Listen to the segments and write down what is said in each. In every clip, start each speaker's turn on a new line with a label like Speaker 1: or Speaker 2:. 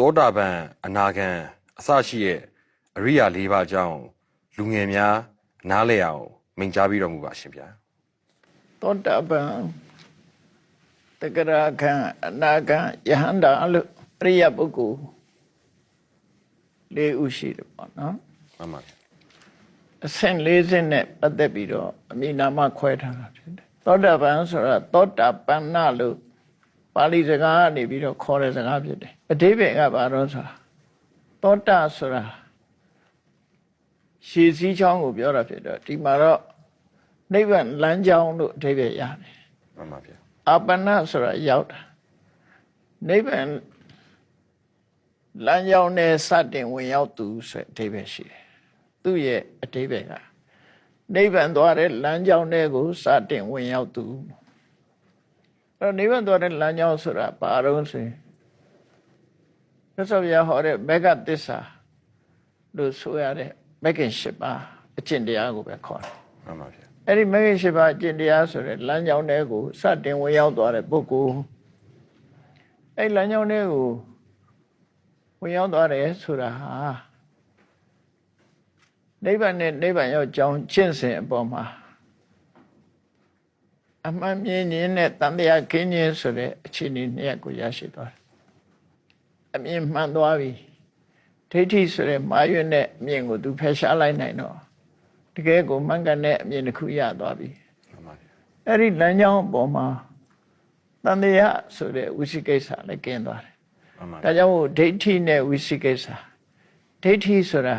Speaker 1: သောတာပန်အနာဂံအစရှိရဲ့အရိယာ၄ပါးအကြောင်းလူငယ်များနားလည်အောင်မိန့်ကြားပြီးတော်မူပါရှင်ဗျာ
Speaker 2: သောတာပန်တဂရခံအနာဂံယဟန္တာလို့အရိယပုဂ္ဂိုလ်၄ဦးရှိတယ်ပေါ့နော်
Speaker 1: မှန်ပါဗျာ
Speaker 2: အဆင့်၄ဆင့်နဲ့ပတ်သက်ပြီးတော့အမိနာမခွဲထားတာဖြစ်တယ်သောတာပန်ဆိုတာသောတာပန္နလို့ပါဠိစကားကနေပြီးတော့ခေါ်တဲ့စကားဖြစ်တယ်အဓိပ္ပာယ်ကဘာလို့ဆိုတာသောတာဆိုတာရှည်စည်းချောင်းကိုပြောတာဖြစ်တော့ဒီမှာတော့နိဗ္ဗာန်လမ်းကြောင်းလို့အဓိပ္ပာယ်ရတယ်
Speaker 1: မှန်ပါဗျာ
Speaker 2: အာပနဆိုတာရောက်တာနိဗ္ဗာန်လမ်းကြောင်းနဲ့စတင်ဝင်ရောက်သူဆိုတဲ့အဓိပ္ပာယ်ရှိတယ်သူ့ရဲ့အဓိပ္ပာယ်ကနိဗ္ဗာန်သွားတဲ့လမ်းကြောင်းတွေကိုစတင်ဝင်ရောက်သူအဲ့တော့နိဗ္ဗာန်သွားတဲ့လမ်းကြောင်းဆိုတာဘာလို့ဆိုရင်သက်သောဘုရားဟောတဲ့မေဃသစ္စာလို့ဆိုရတဲ့မဂ္ဂင်၈ပါးအကျင့်တရားကိုပဲခေါ်တယ်
Speaker 1: မှန်ပါဗျာ
Speaker 2: အဲ့ဒီမဂ္ဂင်၈ပါးအကျင့်တရားဆိုတဲ့လမ်းကြောင်းတွေကိုစတင်ဝင်ရောက်သွားတဲ့ပုဂ္ဂိုလ်အဲ့လမ်းကြောင်းတွေကိုဝင်ရောက်သွားတယ်ဆိုတာဟာနိဗ္ဗာန်နဲ့နိဗ္ဗာန်ရောက်ကြောင်းကျင့်စဉ်အပေါ်မှာအမှန်မြင်ခြင်းနဲ့တန်တရားခင်းခြင်းဆိုတဲ့အခြေအနေနှစ်ရပ်ကိုရရှိသွားတယ်အမြင်မှန်သွားပြီဒိဋ္ဌိဆိုတဲ့မာရွတ်နဲ့အမြင်ကိုသူဖယ်ရှားလိုက်နိုင်တော့တကယ်ကိုမှန်ကန်တဲ့အမြင်တစ်ခုရသွားပြီ
Speaker 1: မှန်ပါဗျာ
Speaker 2: အဲ့ဒီလမ်းကြောင်းအပေါ်မှာတန်တရားဆိုတဲ့ဝိသိကိစ္စလည်းကျင်းသွားတယ်
Speaker 1: မှန်ပါ
Speaker 2: ဒါကြောင့်ဒိဋ္ဌိနဲ့ဝိသိကိစ္စဒိဋ္ဌိဆိုတာ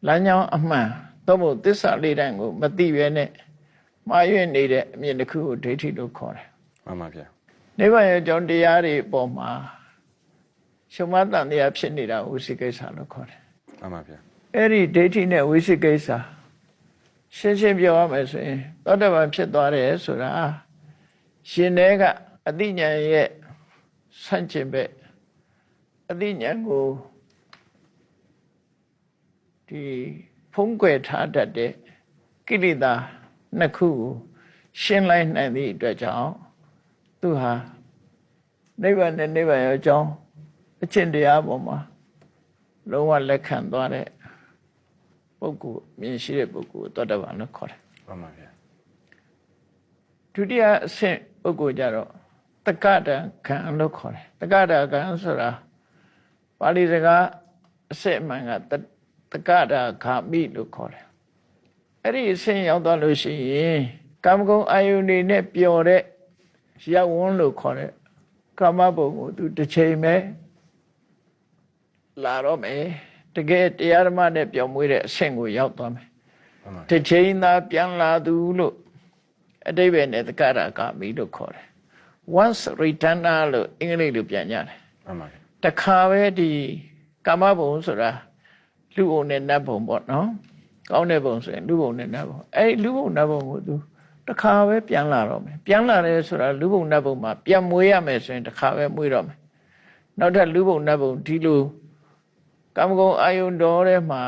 Speaker 2: လမ်းကြောင်းအမှန်သို့မဟုတ်သစ္စာလေးတိုင်းကိုမသိပဲနဲ့မှားယွင်းနေတဲ့အမြင်တစ်ခုကိုဒိဋ္ဌိလို့ခေါ်တယ်
Speaker 1: မှန်ပါဗျာ
Speaker 2: နိဗ္ဗာန်ရဲ့ကြောင့်တရားတွေအပေါ်မှာရှုံးမတန်တရားဖြစ်နေတာဝိသိကိစ္စလို့ခေါ်တယ်
Speaker 1: မှန်ပါဗျာ
Speaker 2: အဲ့ဒီဒိဋ္ဌိနဲ့ဝိသိကိစ္စရှင်းရှင်းပြောရမယ်ဆိုရင်သောတာပန်ဖြစ်သွားတယ်ဆိုတာရှင်တဲ့ကအသိဉာဏ်ရဲ့ဆန့်ကျင်ဘက်အသိဉာဏ်ကိုဒီဖုံးကွယ်ထားတတ်တဲ့ကိလေသာနှစ်ခုကိုရှင်းလိုက်နိုင်သည့်အတွက်ကြောင့်သူဟာနိဗ္ဗာန်နဲ့နိဗ္ဗာန်ရဲ့အကြောင်းအကျင့်တရားပေါ်မှာလုံးဝလက်ခံသွားတဲ့ပုဂ္ဂိုလ်မြင်ရှိတဲ့ပုဂ္ဂိုလ်သောတာပန်လို့ခေါ်တယ်
Speaker 1: မှန်ပါဗျာ
Speaker 2: ဒုတိယအဆင့်ပုဂ္ဂိုလ်ကြတော့တက္ကတာခံလို့ခေါ်တယ်တက္ကတာခံဆိုတာပါဠိစကားအစစ်အမှန်ကတက္ကတာခာမိလို့ခေါ်တယ်အဲ့ဒီအဆင့်ရောက်သွားလို့ရှိရင်ကာမဂုဏ်အာယုန်တွေနဲ့ပျော်တဲ့ရပ်ဝန်းလို့ခေါ်တဲ့ကာမဘုံကိုသူတစ်ချိန်ပဲလာတော့မယ်တကယ်တရားဓမ္မနဲ့ပျော်မွေးတဲ့အဆင့်ကိုရောက်သွားမယ်
Speaker 1: မှန်ပါ
Speaker 2: တစ်ချိန်သာပြန်လာသူလို့အတိပ္ပယ်နဲ့တက္ကရာကမိလို့ခေါ်တယ် once returner လို့အင်္ဂလိပ်လိုပြန်ကြတယ်
Speaker 1: မှန်ပါဗျာ
Speaker 2: တခါပဲဒီကာမဘုံဆိုတာလူဘုံနဲ့နတ်ဘုံပေါ့နော်ကောင်းတဲ့ဘုံဆိုရင်လူဘုံနဲ့နတ်ဘုံအဲ့လူဘုံနတ်ဘုံကိုသူတခါပဲပြန်လာတော့မယ်ပြန်လာတယ်ဆိုတာလူဘုံနတ်ဘုံမှာပြန်မွေးရမယ်ဆိုရင်တခါပဲမွေးတော့မယ်နောက်ထပ်လူဘုံနတ်ဘုံဒီလိုကာမဂုဏ်အာယုန်တော်ထဲမှာ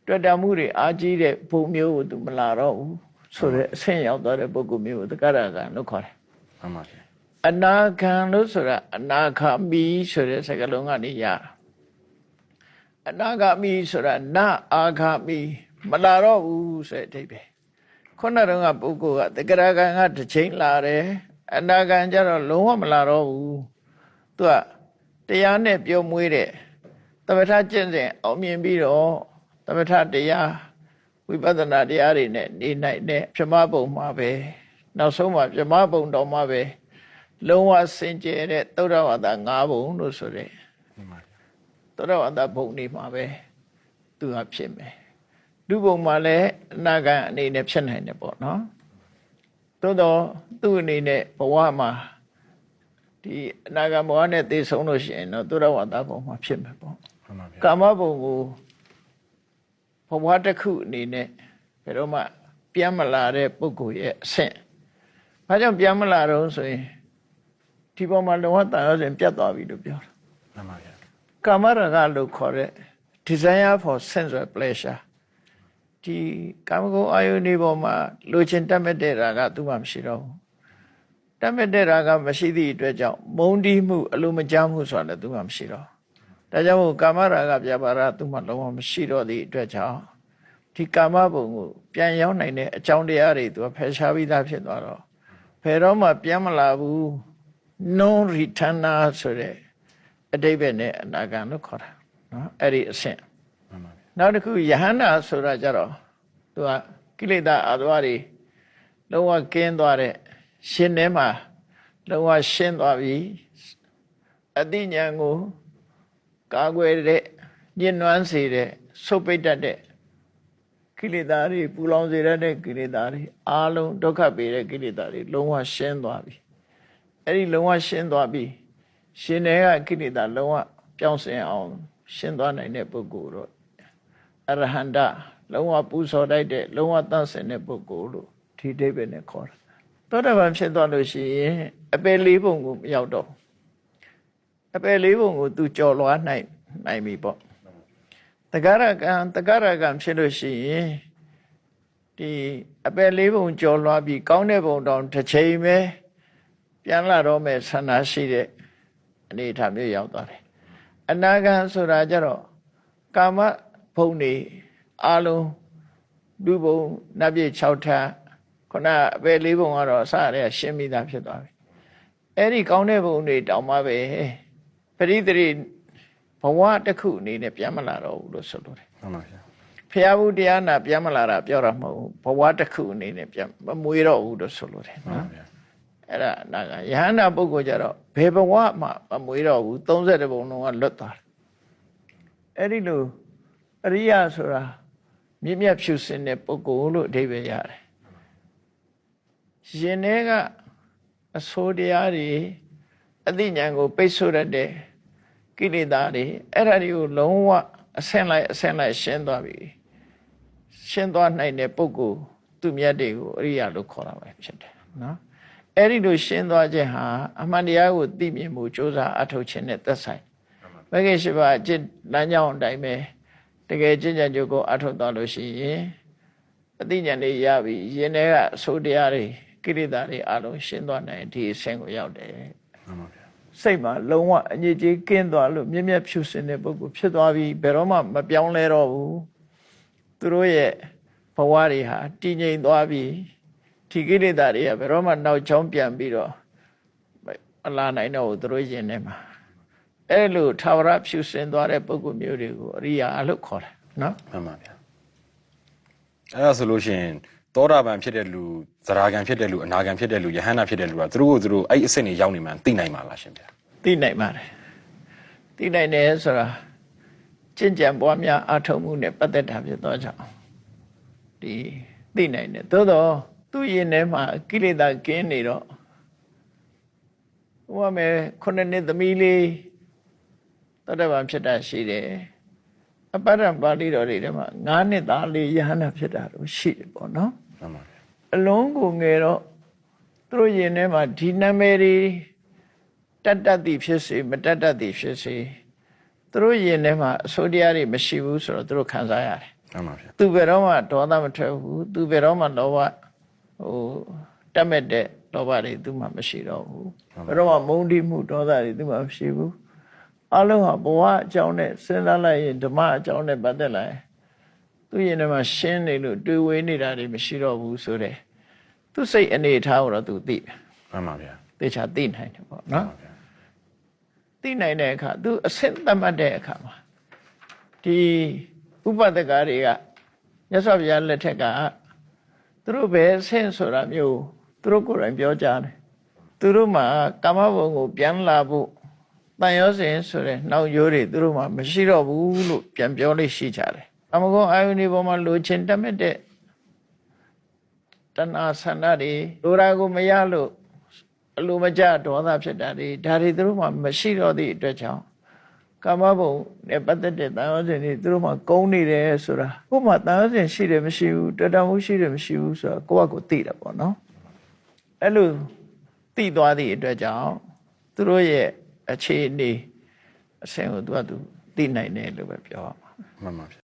Speaker 2: တွေ့တာမှုတွေအားကြီးတဲ့ဘုံမျိုးကိုသူမလာတော့ဘူးဆိုတဲ့အဆင့်ရောက်သွားတဲ့ပုဂ္ဂိုလ်မျိုးကိုတက္ကရာကလို့ခေါ်တယ်
Speaker 1: မှန်ပါဗျာ
Speaker 2: အနာခံလို့ဆိုတာအနာခာမိဆိုတဲ့စကားလုံးကနေရတာအနာဂါမိဆိုတာနာအာဂါမိမလာတော့ဘူးဆိုတဲ့အဓိပ္ပာယ်ခုနတုန်းကပုဂ္ဂိုလ်ကတက္ကရာကံကတစ်ချိန်လာတယ်အနာဂံကျတော့လုံးဝမလာတော့ဘူးသူကတရားနဲ့ပြောမွေးတဲ့သမထကျင့်စဉ်အောင်မြင်ပြီးတော့သမထတရားဝိပဿနာတရားတွေနဲ့နေနိုင်တဲ့ပြမဘုံမှာပဲနောက်ဆုံးမှာပြမဘုံတော်မှာပဲလုံးဝစင်ကြယ်တဲ့သုဒ္ဓဝါဒ၅ဘုံလို့ဆိုတဲ့
Speaker 1: မှန်ပါဗျာ
Speaker 2: သုဒ္ဓဝါဒဘုံနေမှာပဲသူဟာဖြစ်မယ်လူဘုံမှာလည်းအနာဂံအနေနဲ့ဖြစ်နိုင်တယ်ပေါ့နော်သို့တော့သူ့အနေနဲ့ဘဝမှာဒီအနာဂံဘဝနဲ့သိဆုံးလို့ရှိရင်တော့သုဒ္ဓဝါဒဘုံမှာဖြစ်မယ်ပေါ့
Speaker 1: မှန်ပါဗျာ
Speaker 2: ကာမဘုံကိုဘဝတစ်ခုအနေနဲ့ဘယ်တော့မှပြန်မလာတဲ့ပုဂ္ဂိုလ်ရဲ့အဆင့်။ဘာကြောင့်ပြန်မလာတော့ဆိုရင်ဒီပေါ်မှာလောကတန်ရောစဉ်ပြတ်သွားပြီလို့ပြောတာ
Speaker 1: မှန်ပါဗျာ
Speaker 2: ။ကာမရာဂလို့ခေါ်တဲ့ desire for sensual pleasure ဒီကာမဂုဏ်အာယုန်ဒီပေါ်မှာလိုချင်တတ်မဲ့တဲ့ရာဂသူမှမရှိတော့ဘူး။ တတ်မဲ့တဲ့ရာကမရှိသည့်အတွက်ကြောင့်မုန်းတီးမှုအလိုမကျမှုဆိုတာလည်းသူမှမရှိတော့ဒါကြောင့်မို့ကာမရာဂပြပါရသူမှလုံးဝမရှိတော့သည့်အတွက်ကြောင့်ဒီကာမဘုံကိုပြန်ရောက်နိုင်တဲ့အကြောင်းတရားတွေသူကဖယ်ရှားပြီးသားဖြစ်သွားတော့ဘယ်တော့မှပြန်မလာဘူး non returner ဆိုတဲ့အတိပ္ပယ်နဲ့အနာဂံလို့ခေါ်တာနော်အဲ့ဒီအဆင့်နောက်တစ်ခုယဟန္တာဆိုတာကြတော့သူကကိလေသာအသွားတွေလုံးဝကင်းသွားတဲ့ရှင်ထဲမှာလုံးဝရှင်းသွားပြီအတိညာဉ်ကိုကာကွယ်တဲ့ညှဉ်းနှွမ်းစေတဲ့ဆုတ်ပိတ်တတ်တဲ့ကိလေသာတွေပူလောင်စေတဲ့ကိလေသာတွေအားလုံးဒုက္ခပေးတဲ့ကိလေသာတွေလုံးဝရှင်းသွားပြီအဲ့ဒီလုံးဝရှင်းသွားပြီရှင်ထဲကကိလေသာလုံးဝပြောင်းစင်အောင်ရှင်းသွားနိုင်တဲ့ပုဂ္ဂိုလ်တော့အရဟန္တာလုံးဝပူဇော်တတ်တဲ့လုံးဝသန့်စင်တဲ့ပုဂ္ဂိုလ်လို့ဒီအဓိပ္ပာယ်နဲ့ခေါ်တာသောတာပန်ဖြစ်သွားလို့ရှိရင်အပယ်လေးပုံကိုမရောက်တော့အပယ်လေးပုံကိုသူကြော်လွှားနိုင်ပြီပေါ့တဂရကံဖြစ်လို့ရှိရင်ဒီအပယ်လေးပုံကြော်လွှားပြီးကောင်းတဲ့ပုံတောင်တစ်ချိန်ပဲပြန်လာတော့မဲ့ဆန္ဒရှိတဲ့အနေအထားမျိုးရောက်သွားတယ်အနာဂံဆိုတာကြတော့ကာမဘုံတွေအလုံးလူဘုံနတ်ပြည်6ထပ်ခုနအပယ်လေးဘုံကတော့အစရရှင်းမိတာဖြစ်သွားပြီအဲ့ဒီကောင်းတဲ့ဘုံတွေတောင်မှပဲပရိသေရိဘဝတစ်ခုအနေနဲ့ပြန်မလာတော့ဘူးလို့ဆိုလိုတယ်
Speaker 1: မှန်ပါဗျာ
Speaker 2: ဖျားဘူးတရားနာပြန်မလာတာပြောတာမဟုတ်ဘူးဘဝတစ်ခုအနေနဲ့ပြန်မမွေးတော့ဘူးလို့ဆိုလိုတယ်နော်အဲ့ဒါနာကယဟန္တာပုဂ္ဂိုလ်ကြတော့ဘယ်ဘဝမှမမွေးတော့ဘူး30ဘုံလုံးကလွတ်သွားတယ်အဲ့ဒီလိုအရိယဆိုတာမြင့်မြတ်ဖြူစင်တဲ့ပုဂ္ဂိုလ်လို့အဓိပ္ပာယ်ရတယ်ရှင်ထဲကအဆိုးတရားတွေအသိဉာဏ်ကိုပိတ်ဆို့ရတဲ့ကိလေသာတွေအဲ့ဒါတွေကိုလုံးဝအဆင့်လိုက်ရှင်းသွားပြီရှင်းသွားနိုင်တဲ့ပုဂ္ဂိုလ်သူမြတ်တွေကိုအရိယာလို့ခေါ်တာပဲဖြစ်တယ်နော်အဲ့ဒီလိုရှင်းသွားခြင်းဟာအမှန်တရားကိုသိမြင်မှုစ조사အထောက်ခြင်းနဲ့သက်ဆိုင်ဘဂိရှိပါအကျင့်လမ်းကြောင်းအတိုင်းပဲတကယ်ကျင့်ကြံကြိုးကိုအထောက်သွားလို့ရှိရင်အသိဉာဏ်တွေရပြီရင်ထဲကအဆိုးတရားတွေကိလေသာတွေအလုံးရှင်းသွားနိုင်ဒီအဆင့်ကိုရောက်တယ်
Speaker 1: မှန်ပါဗျာ
Speaker 2: စိတ်မှာလုံးဝအငြိကြီးကင်းသွားလို့မြင့်မြတ်ဖြူစင်တဲ့ပုဂ္ဂိုလ်ဖြစ်သွားပြီဘယ်တော့မှမပြောင်းလဲတော့ဘူးသူတို့ရဲ့ဘဝတွေဟာတည်ငြိမ်သွားပြီဒီကိလေသာတွေကဘယ်တော့မှနောက်ချောင်းပြန်ပြီးတော့အလားနိုင်တော့ဘူးသူတို့ရင်ထဲမှာအဲ့လိုထာဝရဖြူစင်သွားတဲ့ပုဂ္ဂိုလ်မျိုးတွေကိုအရိယာလို့ခေါ်တယ်နော်
Speaker 1: မှန်ပါဗျာအဲ့ဒါဆိုလို့ရှိရင်သောတာပန်ဖြစ်တဲ့လူသရဂံဖြစ်တဲ့လူအနာဂံဖြစ်တဲ့လူယဟန္တာဖြစ်တဲ့လူကသူတို့အဲ့အဆင့်တွေရောက်နေမှသိနိုင်မှာလားရှင်ဗျာ
Speaker 2: သိနိုင်ပါတယ်သိနိုင်တယ်ဆိုတာကျင့်ကြံပွားများအထောက်မှုနဲ့ပတ်သက်တာဖြစ်သောကြောင့်ဒီသိနိုင်တယ်သို့တော့သူ့ရင်ထဲမှာကိလေသာကင်းနေတော့ဟိုမဲ့ခုနှစ်သမီးလေးသောတာပန်ဖြစ်တာရှိတယ်အပ္ပဒပါဠိတော်တွေထဲမှာ9နှစ်သားလေးယဟန္တာဖြစ်တာတော့ရှိတယ်ပေါ့နော်
Speaker 1: မှန်ပါဗျာ
Speaker 2: အလုံးကိုငယ်တော့သူတို့ရင်ထဲမှာဒီနာမည်တွေတတ်သည်ဖြစ်စေမတတ်သည်ဖြစ်စေသူတို့ရင်ထဲမှာအစိုးတရားတွေမရှိဘူးဆိုတော့သူတို့ခံစားရတယ်
Speaker 1: မှန်ပါဗျာ
Speaker 2: သူဘယ်တော့မှဒေါသမထွက်ဘူးသူဘယ်တော့မှလောဘတတ်မဲ့တဲ့လောဘတွေသူမှမရှိတော့ဘူးဘယ်တော့မှမုန်းတိမှုဒေါသတွေသူမှမရှိဘူးအလုံးဟာဘဝအကြောင်းနဲ့စဉ်းစားလိုက်ရင်ဓမ္မအကြောင်းနဲ့ပတ်သက်လိုက်သူရင်ထဲမှာရှင်းနေလို့တွေးဝေးနေတာတွေမရှိတော့ဘူးဆိုတဲ့သူစိတ်အနေထားကိုတော့သူသိတယ်
Speaker 1: မှန်ပါဗျာ
Speaker 2: တေချာသိနိုင်တယ်ပေါ့နော်သိနိုင်တဲ့အခါသူအစစ်သတ်မှတ်တဲ့အခါမှာဒီဥပဒကတွေကမြတ်စွာဘုရားလက်ထက်ကသူတို့ပဲအဆင့်ဆိုတာမျိုးသူတို့ကိုယ်တိုင်ပြောကြတယ်သူတို့မှာကာမဘုံကိုပြန်လာဖို့တန်ရောစဉ်ဆိုတဲ့နောက်ရိုးတွေသူတို့မှမရှိတော့ဘူးလို့ပြန်ပြောလို့ရှိကြတယ်အမကုန်းအာယုန်ဒီပေါ်မှာလိုချင်တတ်မဲ့တဲ့တဏှာဆန္ဒတွေလိုရာကိုမရလို့အလိုမကျဒေါသဖြစ်တာတွေဒါတွေသူတို့မှမရှိတော့သည့်အတွက်ကြောင့်ကာမဘုံနဲ့ပတ်သက်တဲ့တန်ရောစဉ်တွေသူတို့မှကုန်းနေတယ်ဆိုတာကိုယ်မှတန်ရောစဉ်ရှိတယ်မရှိဘူးတွေ့တာမှုရှိတယ်မရှိဘူးဆိုတာကိုယ့်အကိုသိတယ်ပေါ့နော်အဲ့လိုသိသွားသည့်အတွက်ကြောင့်သူတို့ရဲ့အခြေအနေအဆင့်ကိုသူသိနိုင်တယ်လို့ပဲပြောရမှာ
Speaker 1: မှန်ပါဗျာ